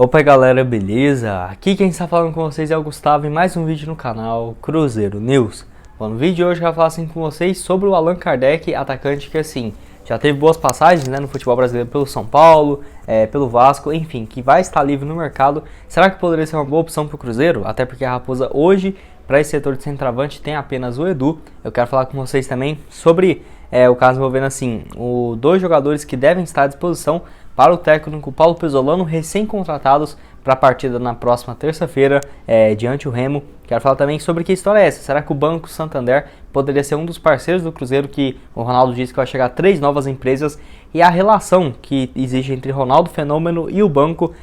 Opa galera, beleza? Aqui quem está falando com vocês é o Gustavo em mais um vídeo no canal Cruzeiro News. Bom, no vídeo de hoje eu vou falar assim com vocês sobre o Allan Kardec, atacante que assim, já teve boas passagens, né, no futebol brasileiro pelo São Paulo, pelo Vasco, enfim, que vai estar livre no mercado. Será que poderia ser uma boa opção para o Cruzeiro? Até porque a Raposa hoje, para esse setor de centroavante, tem apenas o Edu. Eu quero falar com vocês também sobre o caso envolvendo assim, dois jogadores que devem estar à disposição para o técnico Paulo Pezzolano, recém-contratados para a partida na próxima terça-feira diante o Remo. Quero falar também sobre que história é essa. Será que o Banco Santander poderia ser um dos parceiros do Cruzeiro, que o Ronaldo disse que vai chegar a 3 novas empresas, e a relação que existe entre Ronaldo Fenômeno e o banco,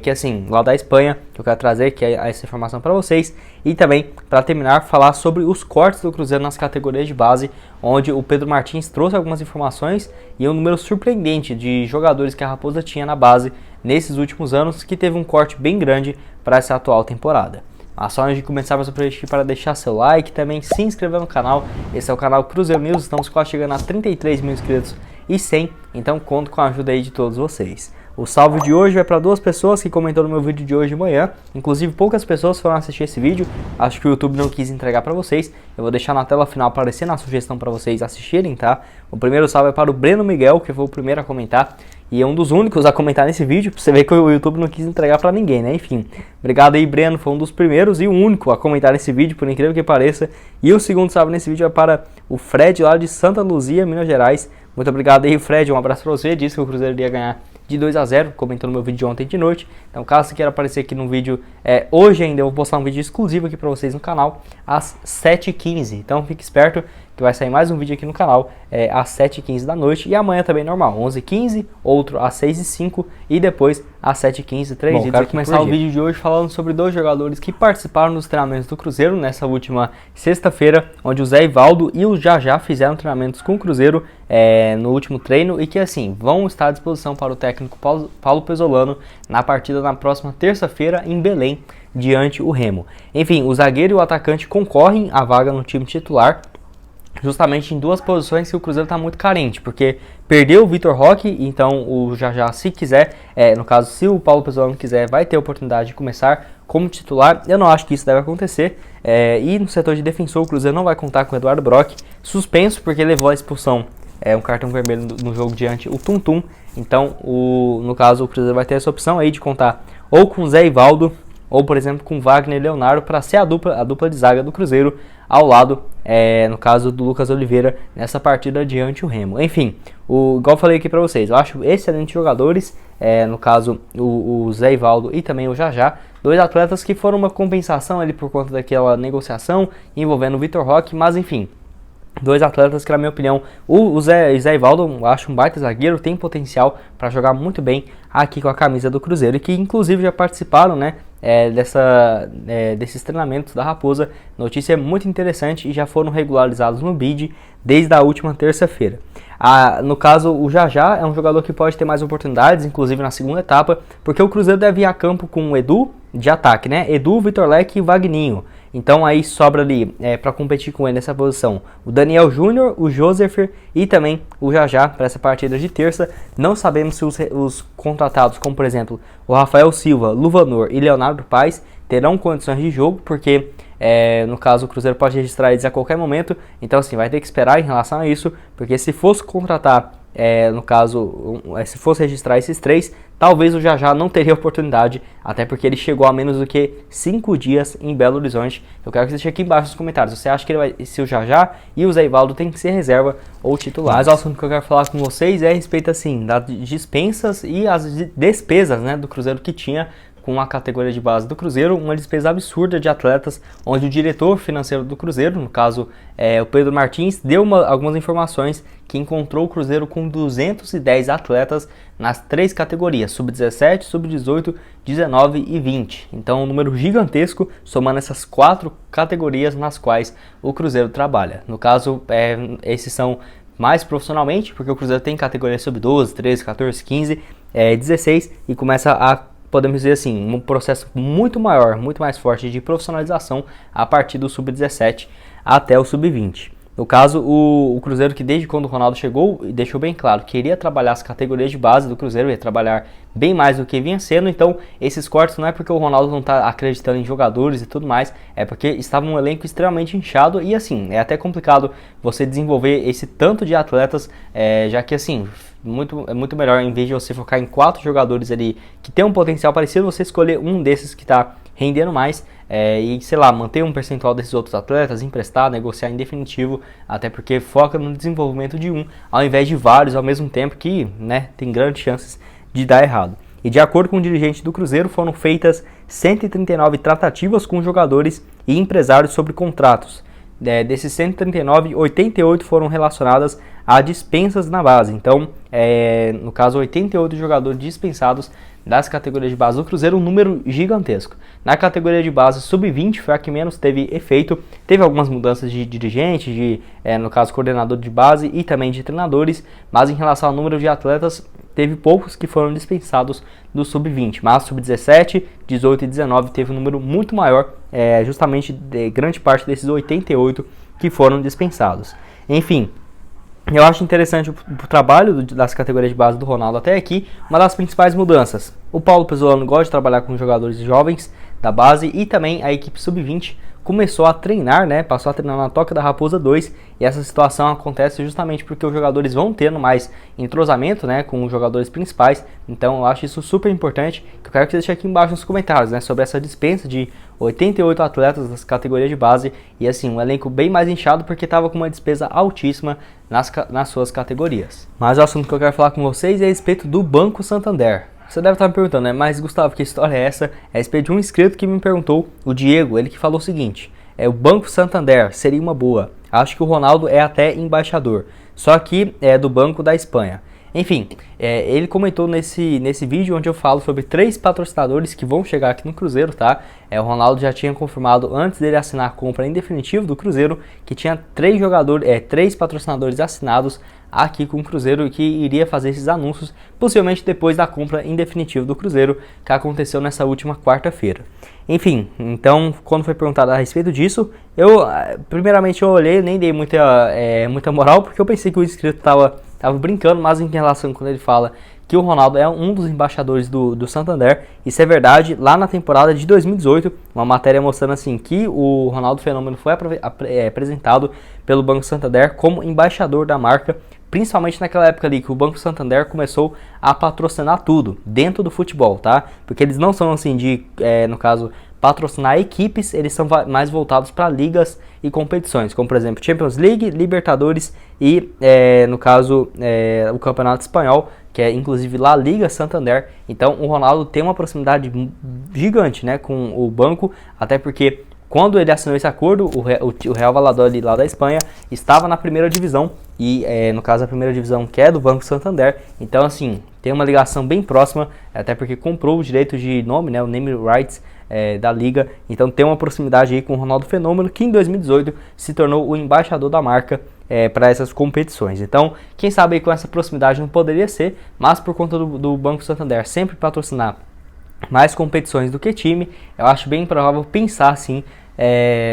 que assim, lá da Espanha, que eu quero trazer que é essa informação para vocês. E também, para terminar, falar sobre os cortes do Cruzeiro nas categorias de base, onde o Pedro Martins trouxe algumas informações e um número surpreendente de jogadores que a Raposa tinha na base nesses últimos anos, que teve um corte bem grande para essa atual temporada. Mas só antes de começar, você pedir para deixar seu like, também se inscrever no canal. Esse é o canal Cruzeiro News, estamos quase chegando a 33 mil inscritos e 100, então conto com a ajuda aí de todos vocês. O salve de hoje vai para 2 pessoas que comentaram no meu vídeo de hoje de manhã. Inclusive poucas pessoas foram assistir esse vídeo, acho que o YouTube não quis entregar para vocês. Eu vou deixar na tela final aparecendo a sugestão para vocês assistirem, tá? O primeiro salve é para o Breno Miguel, que foi o primeiro a comentar e é um dos únicos a comentar nesse vídeo. Pra você ver que o YouTube não quis entregar para ninguém, né? Enfim, obrigado aí, Breno, foi um dos primeiros e o único a comentar nesse vídeo, por incrível que pareça. E o segundo salve nesse vídeo é para o Fred, lá de Santa Luzia, Minas Gerais. Muito obrigado aí, Fred, um abraço para você. Disse que o Cruzeiro iria ganhar de 2-0, comentou no meu vídeo de ontem de noite. Então, caso você queira aparecer aqui no vídeo hoje ainda, eu vou postar um vídeo exclusivo aqui para vocês no canal às 7h15. Então, fique esperto que vai sair mais um vídeo aqui no canal às 7h15 da noite. E amanhã também normal, 11h15, outro às 6h05 e depois às 7h15, 3 vídeos. Quero começar o vídeo de hoje falando sobre 2 jogadores que participaram dos treinamentos do Cruzeiro nessa última sexta-feira, onde o Zé Ivaldo e o Jajá fizeram treinamentos com o Cruzeiro no último treino e que assim, vão estar à disposição para o técnico Paulo Pezzolano na partida na próxima terça-feira em Belém, diante o Remo. Enfim, o zagueiro e o atacante concorrem à vaga no time titular, justamente em 2 posições que o Cruzeiro está muito carente, porque perdeu o Vitor Roque, então o Jajá, se quiser, no caso, se o Paulo Pezzolano quiser, vai ter a oportunidade de começar como titular. Eu não acho que isso deve acontecer, e no setor de defensor o Cruzeiro não vai contar com o Eduardo Brock, suspenso porque levou a expulsão, um cartão vermelho no jogo diante o Tum Tum. Então, no caso, o Cruzeiro vai ter essa opção aí de contar ou com o Zé Ivaldo, ou por exemplo com Wagner Leonardo, para ser a dupla de zaga do Cruzeiro, ao lado, no caso do Lucas Oliveira, nessa partida diante o Remo. Enfim, igual eu falei aqui para vocês, eu acho excelentes jogadores, no caso o Zé Ivaldo e também o Jajá, 2 atletas que foram uma compensação ali por conta daquela negociação envolvendo o Vitor Roque, mas enfim, 2 atletas que, na minha opinião, o Zé Ivaldo, eu acho um baita zagueiro, tem potencial para jogar muito bem aqui com a camisa do Cruzeiro, e que inclusive já participaram, né, desses treinamentos da Raposa. Notícia muito interessante, e já foram regularizados no BID desde a última terça-feira. No caso, o Jajá é um jogador que pode ter mais oportunidades, inclusive na segunda etapa, porque o Cruzeiro deve ir a campo com o Edu de ataque, né? Edu, Vitor Leque e Vagninho. Então aí sobra ali, para competir com ele nessa posição, o Daniel Júnior, o Joseph e também o Jajá para essa partida de terça. Não sabemos se os contratados, como por exemplo o Rafael Silva, Luvanor e Leonardo Paes, terão condições de jogo, porque no caso o Cruzeiro pode registrar eles a qualquer momento. Então assim, vai ter que esperar em relação a isso, porque se fosse contratar, no caso, se fosse registrar esses 3, talvez o Jajá não teria oportunidade, até porque ele chegou a menos do que 5 dias em Belo Horizonte. Eu quero que você deixe aqui embaixo nos comentários, você acha que se o Jajá e o Zé Ivaldo tem que ser reserva ou titular? Mas o assunto que eu quero falar com vocês é a respeito assim, das dispensas e as despesas, né, do Cruzeiro, que tinha com a categoria de base do Cruzeiro, uma despesa absurda de atletas, onde o diretor financeiro do Cruzeiro, no caso o Pedro Martins, deu algumas informações que encontrou o Cruzeiro com 210 atletas nas 3 categorias, sub-17, sub-18, 19 e 20. Então um número gigantesco, somando essas 4 categorias nas quais o Cruzeiro trabalha. No caso, esses são mais profissionalmente, porque o Cruzeiro tem categoria sub-12, 13, 14, 15, 16 e começa a, podemos dizer assim, um processo muito maior, muito mais forte de profissionalização a partir do sub-17 até o sub-20. No caso, o Cruzeiro, que desde quando o Ronaldo chegou, deixou bem claro que iria trabalhar as categorias de base do Cruzeiro, ia trabalhar bem mais do que vinha sendo. Então esses cortes não é porque o Ronaldo não está acreditando em jogadores e tudo mais, é porque estava um elenco extremamente inchado e assim, é até complicado você desenvolver esse tanto de atletas, já que assim, é muito melhor, em vez de você focar em 4 jogadores ali que tem um potencial parecido, você escolher um desses que está rendendo mais, e sei lá, manter um percentual desses outros atletas, emprestar, negociar em definitivo, até porque foca no desenvolvimento de um, ao invés de vários ao mesmo tempo, que, né, tem grandes chances de dar errado. E de acordo com o dirigente do Cruzeiro, foram feitas 139 tratativas com jogadores e empresários sobre contratos. Desses 139, 88 foram relacionadas a dispensas na base. Então, no caso, 88 jogadores dispensados das categorias de base do Cruzeiro, um número gigantesco. Na categoria de base sub-20 foi a que menos teve efeito. Teve algumas mudanças de dirigente, no caso, coordenador de base e também de treinadores, mas em relação ao número de atletas, teve poucos que foram dispensados do sub-20, mas sub-17, 18 e 19 teve um número muito maior, justamente de grande parte desses 88 que foram dispensados. Enfim, eu acho interessante o trabalho das categorias de base do Ronaldo até aqui. Uma das principais mudanças: o Paulo Pesolano gosta de trabalhar com jogadores jovens da base e também a equipe sub-20 começou a treinar, passou a treinar na Toca da Raposa 2, e essa situação acontece justamente porque os jogadores vão tendo mais entrosamento, com os jogadores principais. Então eu acho isso super importante, que eu quero que você deixe aqui embaixo nos comentários, sobre essa dispensa de 88 atletas das categorias de base, e assim, um elenco bem mais inchado porque estava com uma despesa altíssima nas suas categorias. Mas o assunto que eu quero falar com vocês é a respeito do Banco Santander. Você deve estar me perguntando, mas Gustavo, que história é essa? É a respeito de um inscrito que me perguntou, o Diego, ele que falou o seguinte: o Banco Santander seria uma boa. Acho que o Ronaldo é até embaixador, só que é do Banco da Espanha. Enfim, ele comentou nesse vídeo onde eu falo sobre 3 patrocinadores que vão chegar aqui no Cruzeiro, tá? O Ronaldo já tinha confirmado antes dele assinar a compra em definitivo do Cruzeiro que tinha 3 patrocinadores assinados aqui com o Cruzeiro, que iria fazer esses anúncios possivelmente depois da compra em definitivo do Cruzeiro, que aconteceu nessa última quarta-feira. Enfim, então quando foi perguntado a respeito disso, primeiramente eu olhei, nem dei muita moral, porque eu pensei que o inscrito estava brincando, mas em relação quando ele fala que o Ronaldo é um dos embaixadores do Santander, isso é verdade. Lá na temporada de 2018, uma matéria mostrando assim que o Ronaldo Fenômeno foi apresentado pelo Banco Santander como embaixador da marca, principalmente naquela época ali que o Banco Santander começou a patrocinar tudo dentro do futebol, tá? Porque eles não são assim no caso, patrocinar equipes, eles são mais voltados para ligas e competições, como por exemplo Champions League, Libertadores e, no caso, o Campeonato Espanhol, que é inclusive La Liga Santander. Então o Ronaldo tem uma proximidade gigante, com o banco, até porque quando ele assinou esse acordo, o Real Valladolid lá da Espanha estava na primeira divisão, e no caso a primeira divisão que é do Banco Santander. Então assim, tem uma ligação bem próxima, até porque comprou o direito de nome, o name rights da liga. Então tem uma proximidade aí com o Ronaldo Fenômeno, que em 2018 se tornou o embaixador da marca para essas competições. Então quem sabe aí com essa proximidade não poderia ser, mas por conta do Banco Santander sempre patrocinar mais competições do que time, eu acho bem provável pensar assim,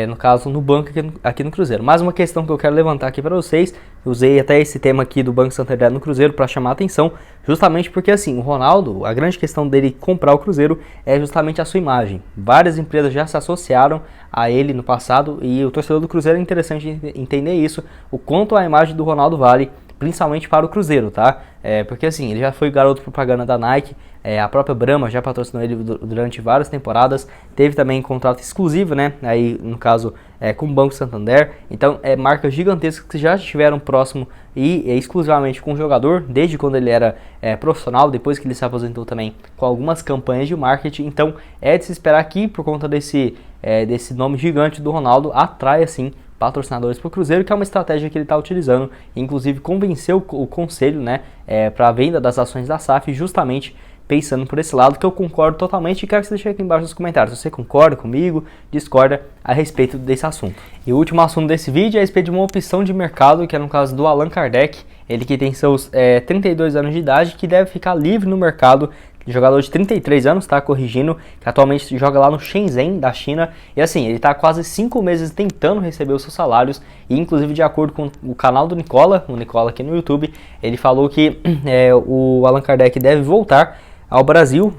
no caso, no banco aqui no Cruzeiro. Mais uma questão que eu quero levantar aqui para vocês, eu usei até esse tema aqui do Banco Santander no Cruzeiro para chamar a atenção, justamente porque assim, o Ronaldo, a grande questão dele comprar o Cruzeiro é justamente a sua imagem. Várias empresas já se associaram a ele no passado, e o torcedor do Cruzeiro é interessante entender isso, o quanto a imagem do Ronaldo vale, principalmente para o Cruzeiro, tá? Porque assim, ele já foi garoto propaganda da Nike, a própria Brahma já patrocinou ele durante várias temporadas, teve também contrato exclusivo, aí no caso com o Banco Santander. Então marcas gigantescas que já estiveram próximo e exclusivamente com o jogador, desde quando ele era profissional, depois que ele se aposentou também com algumas campanhas de marketing. Então é de se esperar que, por conta desse nome gigante do Ronaldo, atrai assim patrocinadores para o Cruzeiro, que é uma estratégia que ele está utilizando. Inclusive convenceu o conselho para a venda das ações da SAF, justamente pensando por esse lado, que eu concordo totalmente, e quero que você deixe aqui embaixo nos comentários se você concorda comigo, discorda a respeito desse assunto. E o último assunto desse vídeo é a respeito de uma opção de mercado, que é no caso do Allan Kardec, ele que tem seus 32 anos de idade, que deve ficar livre no mercado jogador de 33 anos, tá corrigindo, que atualmente joga lá no Shenzhen da China, e assim, ele tá há quase 5 meses tentando receber os seus salários, e inclusive de acordo com o canal do Nicola, o Nicola aqui no YouTube, ele falou que o Allan Kardec deve voltar ao Brasil,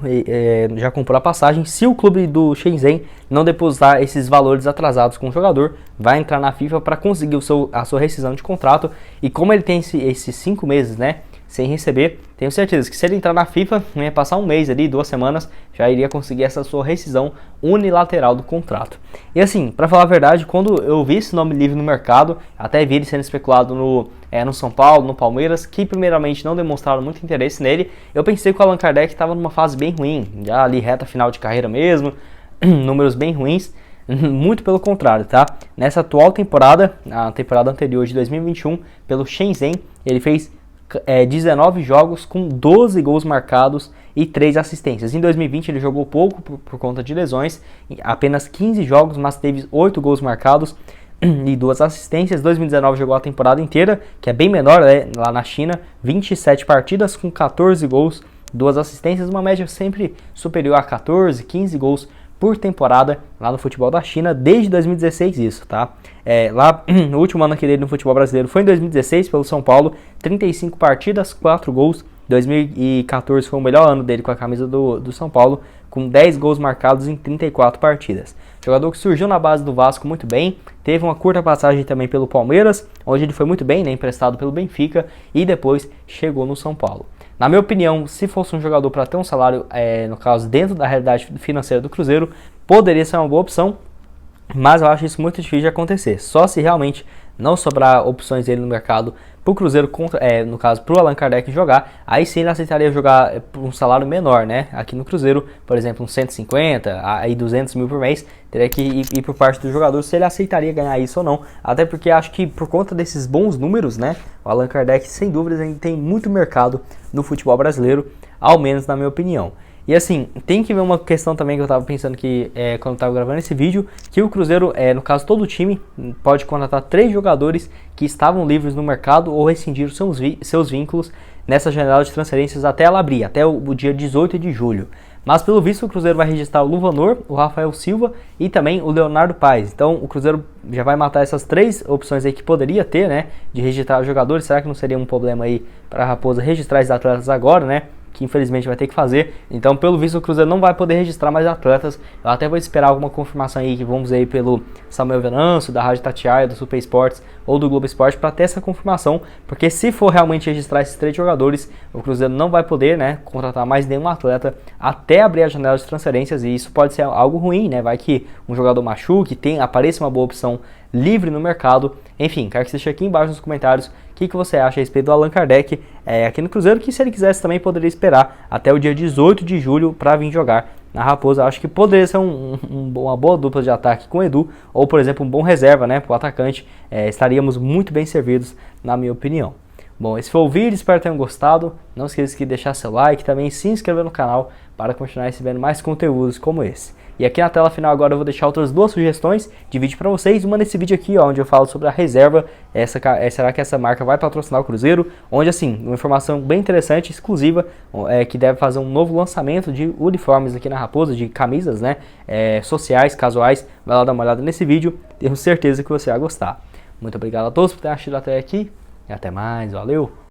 já comprou a passagem. Se o clube do Shenzhen não depositar esses valores atrasados com o jogador, vai entrar na FIFA para conseguir a sua rescisão de contrato. E como ele tem esses 5 meses, né, sem receber, tenho certeza que se ele entrar na FIFA, ia passar um mês ali, 2 semanas, já iria conseguir essa sua rescisão unilateral do contrato. E assim, para falar a verdade, quando eu vi esse nome livre no mercado, até vi ele sendo especulado no São Paulo, no Palmeiras, que primeiramente não demonstraram muito interesse nele, eu pensei que o Allan Kardec estava numa fase bem ruim, já ali reta final de carreira mesmo, números bem ruins. Muito pelo contrário, tá? Nessa atual temporada, a temporada anterior de 2021, pelo Shenzhen, ele fez 19 jogos com 12 gols marcados e 3 assistências. Em 2020 ele jogou pouco por conta de lesões, apenas 15 jogos, mas teve 8 gols marcados e 2 assistências. 2019 jogou a temporada inteira, que é bem menor, lá na China, 27 partidas com 14 gols, 2 assistências, uma média sempre superior a 14, 15 gols por temporada lá no futebol da China, desde 2016 isso, tá? Lá, o último ano que dele no futebol brasileiro foi em 2016 pelo São Paulo, 35 partidas, 4 gols. 2014 foi o melhor ano dele com a camisa do São Paulo, com 10 gols marcados em 34 partidas. Jogador que surgiu na base do Vasco muito bem, teve uma curta passagem também pelo Palmeiras, onde ele foi muito bem, né, emprestado pelo Benfica, e depois chegou no São Paulo. Na minha opinião, se fosse um jogador para ter um salário, no caso, dentro da realidade financeira do Cruzeiro, poderia ser uma boa opção, mas eu acho isso muito difícil de acontecer. Só se realmente não sobrar opções dele no mercado para o Cruzeiro, no caso, para o Allan Kardec jogar, aí sim ele aceitaria jogar por um salário menor, né? Aqui no Cruzeiro, por exemplo, uns 150, aí 200 mil por mês, teria que ir por parte do jogador se ele aceitaria ganhar isso ou não. Até porque acho que por conta desses bons números, né? O Allan Kardec, sem dúvidas, ainda tem muito mercado no futebol brasileiro, ao menos na minha opinião. E assim, tem que ver uma questão também que eu tava pensando que quando eu tava gravando esse vídeo, que o Cruzeiro, no caso todo o time, pode contratar 3 jogadores que estavam livres no mercado ou rescindiram seus vínculos nessa janela de transferências até ela abrir, até o dia 18 de julho. Mas pelo visto o Cruzeiro vai registrar o Luvanor, o Rafael Silva e também o Leonardo Paes. Então o Cruzeiro já vai matar essas 3 opções aí que poderia ter, né, de registrar os jogadores. Será que não seria um problema aí para a Raposa registrar esses atletas agora, né? Que infelizmente vai ter que fazer. Então, pelo visto, o Cruzeiro não vai poder registrar mais atletas. Eu até vou esperar alguma confirmação aí, que vamos aí pelo Samuel Venâncio, da Rádio Tatiaia, do Super Esportes ou do Globo Esporte, para ter essa confirmação, porque se for realmente registrar esses 3 jogadores, o Cruzeiro não vai poder, né, contratar mais nenhum atleta até abrir a janela de transferências, e isso pode ser algo ruim, né? Vai que um jogador machuque, apareça uma boa opção livre no mercado. Enfim, quero que você deixe aqui embaixo nos comentários o que você acha a respeito do Allan Kardec aqui no Cruzeiro, que se ele quisesse também poderia esperar até o dia 18 de julho para vir jogar na Raposa. Acho que poderia ser uma boa dupla de ataque com o Edu, ou por exemplo um bom reserva, né, para o atacante. Estaríamos muito bem servidos, na minha opinião. Bom, esse foi o vídeo, espero que tenham gostado. Não esqueça de deixar seu like, também se inscrever no canal para continuar recebendo mais conteúdos como esse. E aqui na tela final agora eu vou deixar outras 2 sugestões de vídeo para vocês. Uma nesse vídeo aqui, ó, onde eu falo sobre a reserva. Será que essa marca vai patrocinar o Cruzeiro? Onde, assim, uma informação bem interessante, exclusiva, que deve fazer um novo lançamento de uniformes aqui na Raposa, de camisas, né, sociais, casuais. Vai lá dar uma olhada nesse vídeo, tenho certeza que você vai gostar. Muito obrigado a todos por terem assistido até aqui e até mais, valeu!